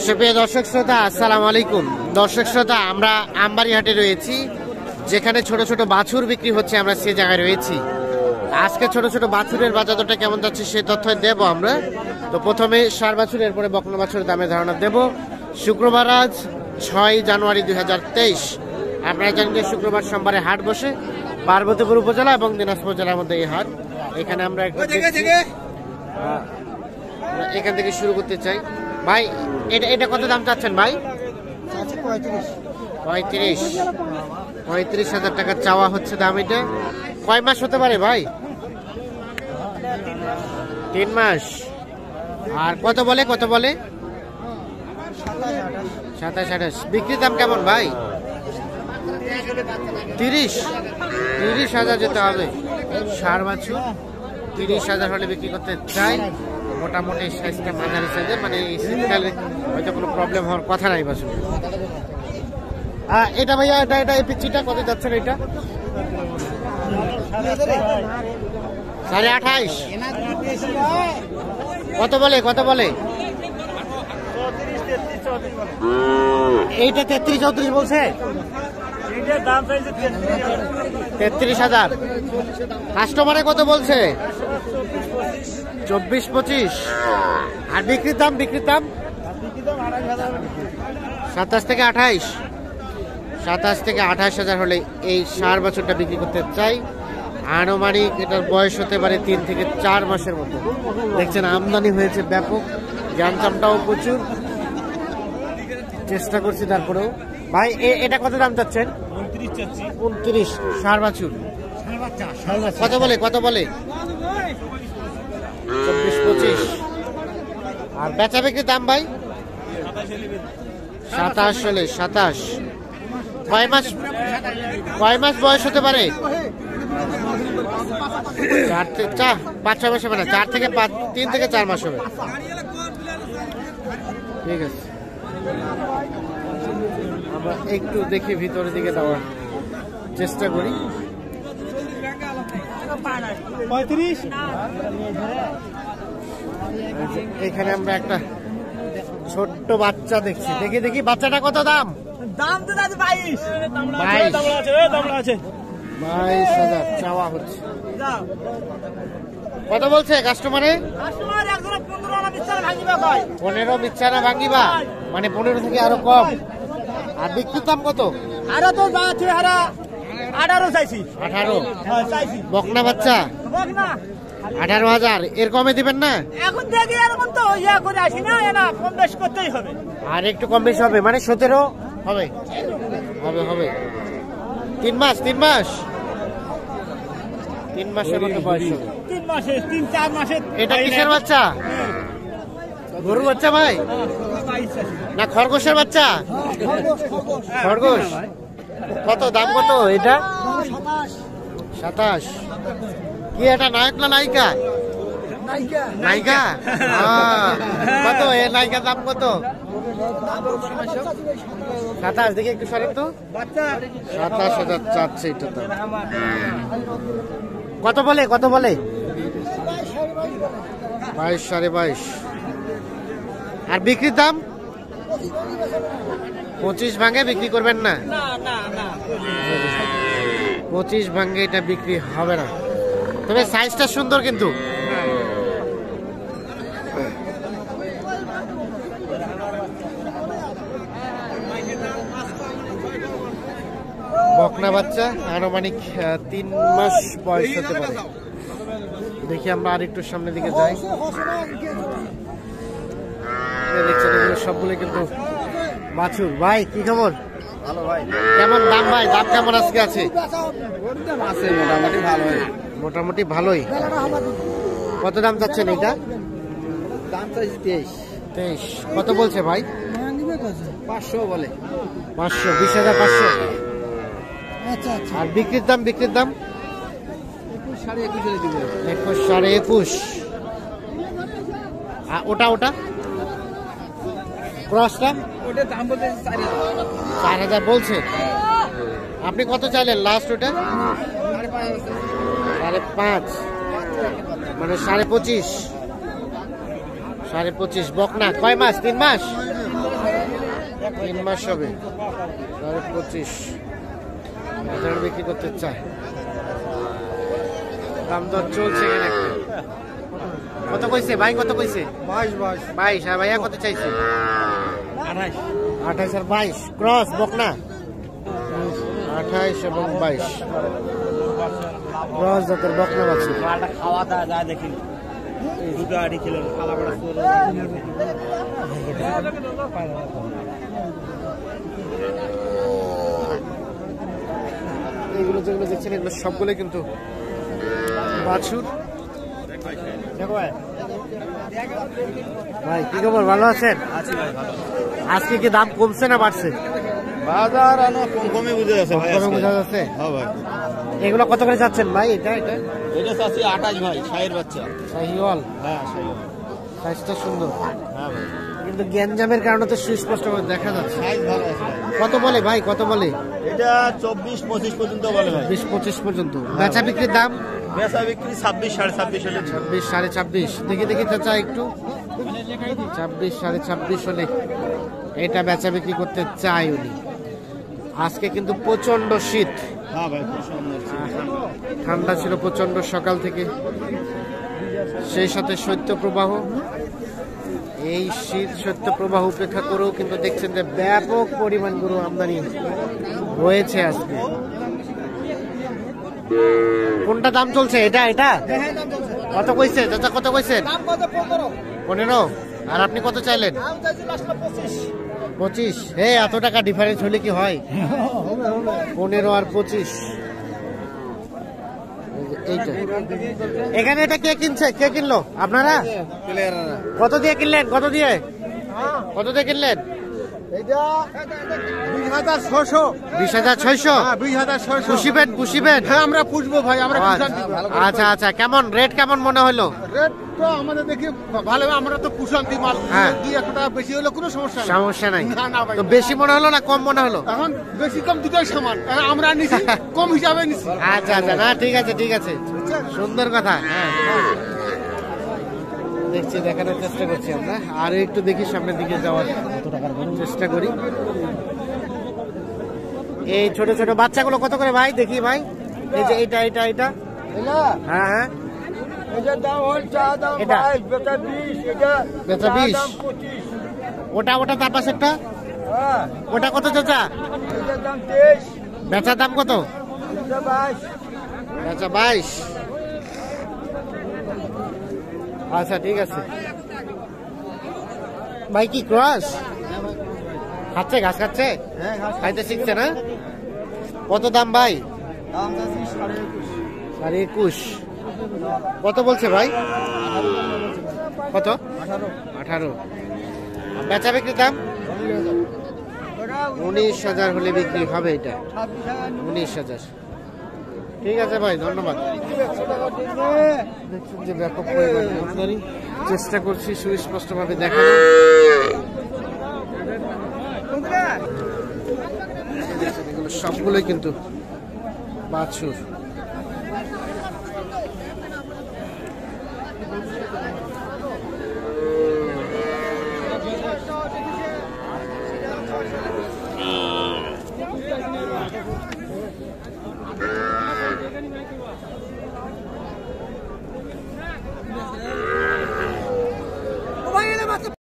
সুপ্রিয় দর্শক শ্রোতা, আসসালামু আলাইকুম। দর্শক শ্রোতা, আমরা আমবাড়িহাটে রয়েছি, যেখানে ছোট ছোট বাছুর বিক্রি হচ্ছে। আমরা সে জায়গায় রয়েছি। আজকে ছোট ছোট বাছুরের বাজার দরটা কেমন যাচ্ছে সে তথ্য দেব আমরা। তো প্রথমে ষাঁড় বাছুর, এরপরে বকনা বাছুরের দামের ধারণা দেব। শুক্রবার আজ 6 জানুয়ারি 2023। আপনারা জানেন যে শুক্রবার সোমবারে হাট বসে পার্বতীপুর উপজেলা এবং দিনাজপুর জেলার মধ্যে এই হাট। এখানে আমরা এখান থেকে শুরু করতে চাই। ভাই, এটা কত দাম চাচ্ছেন ভাই? 35,000 টাকা চাওয়া হচ্ছে দাম। এটা কয় মাস হতে পারে ভাই? 3 মাস। আর কত বলে 27-28। বিক্রির দাম কেমন ভাই? 30,000 যেতে হবে। ষাঁড় বাছুর 30,000 হলে বিক্রি করতে চাই। মোটামুটি সাইজটা মাঝারি সাইজের, মানে শীতকালে হয়তো কোনো প্রবলেম হওয়ার কথা নাই বাছুর। এটা ভাইয়া, এটা এই পিচ্ছিটা কত যাচ্ছেন? এটা 28.5। কত বলে? এইটা 33-34 বলছে। 33,000। কাস্টমারে কত বলছে? 24-25। আর বিক্রির দাম 27 থেকে 28। 27 থেকে 28,000 হলে এই ষাঁড় বাছুরটা বিক্রি করতে চাই। আনুমানিক এটার বয়স হতে পারে 3 থেকে 4 মাসের মতো। দেখছেন আমদানি হয়েছে ব্যাপক, জামটাও প্রচুর। চেষ্টা করছি তারপরেও। ভাই, এটা কত দাম চাচ্ছেন? 29। ষাঁড় বাছুর কত বলে? 24-25। আর বেচা বিক্রির দাম ভাই? 27 হলে 27। কয় মাস বয়স হতে পারে? 5-6 মাস হবে না, 3 থেকে 4 মাস হবে। ঠিক আছে, আমরা একটু দেখি ভিতরের দিকে যাওয়ার চেষ্টা করি। 35। এখানে আমরা একটা ছোট্ট বাচ্চা দেখছি। দেখি বাচ্চাটা কত দাম? 22,000 চাওয়া হচ্ছে। কত বলছে কাস্টমারে? 15 বিচ্ছানা ভাঙিবা, মানে 15 থেকে আরো কম। আর বিক্রির দাম কত? 18 চাইছি। 18। বকনা বাচ্চা 18,000। এর কমে দিবেন না? এখন দেখি, এরকম তো করে আসি না, কম বেশ করতেই হবে। আর একটু কম বেশি হবে, মানে 17 হবে। 3 মাসের মতো বয়স। 3-4 মাসের। এটা কিসের বাচ্চা? গরুর বাচ্চা ভাই, না খরগোশের বাচ্চা? খরগোশ। কত দাম? কত এটা? 27। কি এটা নায়ক না নায়িকা? নায়িকা। কত এ নায়িকা দাম কত? 27। দেখি একটু সরেন তো। 27,000 চাচ্ছে এটা তো। কত বলে? 22, 22.5। আর বিক্রির দাম? 25 ভাঙে বিক্রি করবেন না? 25 ভাঙে এটা বিক্রি হবে না। তবে সাইজটা সুন্দর কিন্তু। বকনা বাচ্চা, আনুমানিক 3 মাস বয়স হতে পারে। দেখি আমরা আর একটু সামনের দিকে যাই। দেখছেন এগুলো সবগুলো কিন্তু বাছুর। ভাই, কি খবর? ভালো ভাই। কেমন দাম ভাই? দাম কেমন আজকে আছে? মোটামুটি ভালোই। কত দাম চাচ্ছেন এটা? দাম চাইছি 23। কত বলছে ভাই? 500 বলে। 500। 20,500। আর বিক্রির দাম? 21 সাড়ে 21 দিব। 21 সাড়ে 21। আর ওটা ক্রসটা? ওটা দাম বলতে 4,000 বলছে। আপনি কত চাইলেন লাস্ট? ওটা 5.5, মানে 25.5। 25.5। বকনা কয় মাস? 3 মাস। 3 মাস হবে, 25 বাজারে বিক্রি করতে চায়। দাম দর চলছে এখানে একটা। কত কইছে ভাই, কত কইছে? 22। আর ভাইয়া কত চাইছে? 28 আর 22 ক্রস বকনা। 28 এবং 22 ক্রস জাতের বকনা বাছুর। খাওয়া দাওয়া যায় দেখি দুটো আড়ি কিলো খাওয়া এগুলো যেগুলো দেখছেন এগুলো সবগুলো কিন্তু বাছুর। ভাই কি খবর, ভালো আছেন? আজকে কি দাম কমছে না বাড়ছে? বাজার কমই বুঝে যাচ্ছে ভাই, কমে বোঝা যাচ্ছে। হ্যাঁ ভাই। এগুলো কত করে যাচ্ছেন ভাই? এটা এটা এটা চাচ্ছি 28 ভাই, শাহের বাচ্চা। শাহিওয়াল, হ্যাঁ শাহিওয়াল। সাইজটা সুন্দর, হ্যাঁ ভাই, কিন্তু গ্যাঞ্জামের কারণে তো সুস্পষ্ট করে দেখা যাচ্ছে। সাইজ ভালো আছে ভাই। কত বলে ভাই, কত বলে? এটা 24-25 পর্যন্ত বলে ভাই। 20-25 পর্যন্ত। বেচা বিক্রির দাম বেচা বিক্রি 26-26.5 হলে 26-26.5। দেখি দেখি চাচা একটু, 26-26.5 হলে এটা বেচা বিক্রি করতে চাই উনি। আজকে কিন্তু প্রচন্ড শীত, হ্যাঁ ভাই, খুব সুন্দর। ঠান্ডা ছিল প্রচন্ড সকাল থেকে, সেই সাথে শৈত্যপ্রবাহ। এই শীত শৈত্যপ্রবাহ উপেক্ষা করেও কিন্তু দেখছেন যে ব্যাপক পরিমাণ গরু আমদানি রয়েছে আজকে। কোনটা দাম চলছে? এটা এটা কত কইছে চাচা, কত কইছেন? 15। আর আপনি কত চাইলেন? 25। এত টাকা ডিফারেন্স হলে কি হয়? 15 আর 25। এইটা এখানে এটা কে কিনছে, কে কিনলো? আপনারা? কত দিয়ে কিনলেন? কত দিয়ে কিনলেন? এটা 20,600। 20,600। 20,600। পুষিবেন? হ্যাঁ, আমরা পুষবো ভাই, আমরা আচ্ছা আচ্ছা, কেমন রেট, কেমন মনে হলো? রেট তো আমাদের দেখি ভালো, আমরা তো কুশান্তি মাল। হ্যাঁ। 2-1 টাকা বেশি হলে কোনো সমস্যা নেই। সমস্যা নাই। না, না ভাই। তো বেশি মনে হলো না কম মনে হলো? এখন বেশি কম দুটোই সমান, এখন আমরা নিছি কম হিসাবে নিছি। আচ্ছা আচ্ছা, না ঠিক আছে ঠিক আছে, সুন্দর কথা। হ্যাঁ দেখছি, দেখানোর চেষ্টা করছি আমরা। আর একটু দেখি সামনের দিকে যাওয়ার চেষ্টা করি। এই ছোট ছোট বাচ্চাগুলো কত করে ভাই? দেখি ভাই, এই যে এটা এটা এটা হ্যাঁ হ্যাঁ, এটার দাম হল চা দাম এটা? 22, বেচা 20, এটা বেচা চা 20। দাম 25। ওটা ওটা তার পাশেরটা হ্যাঁ, ওটা কত চাচা? এটার দাম 23, বেচার দাম কত? এটা 22। বেচা 22। আচ্ছা ঠিক আছে ভাই। কি ক্রস খাচ্ছে, ঘাস খাচ্ছে, খাইতে শিখছে না? কত দাম ভাই? দাম যাচ্ছে 21.5। 21। কত বলছে ভাই? কত? 18। বেচা বিক্রির দাম 19,000 হলে বিক্রি হবে এটা। 19,000। ঠিক আছে ভাই, ধন্যবাদ। দেখছেন যে ব্যাপক পরিমাণ আমদানি, চেষ্টা করছি সুস্পষ্টভাবে দেখানো। এগুলো সবগুলোই কিন্তু বাছুর।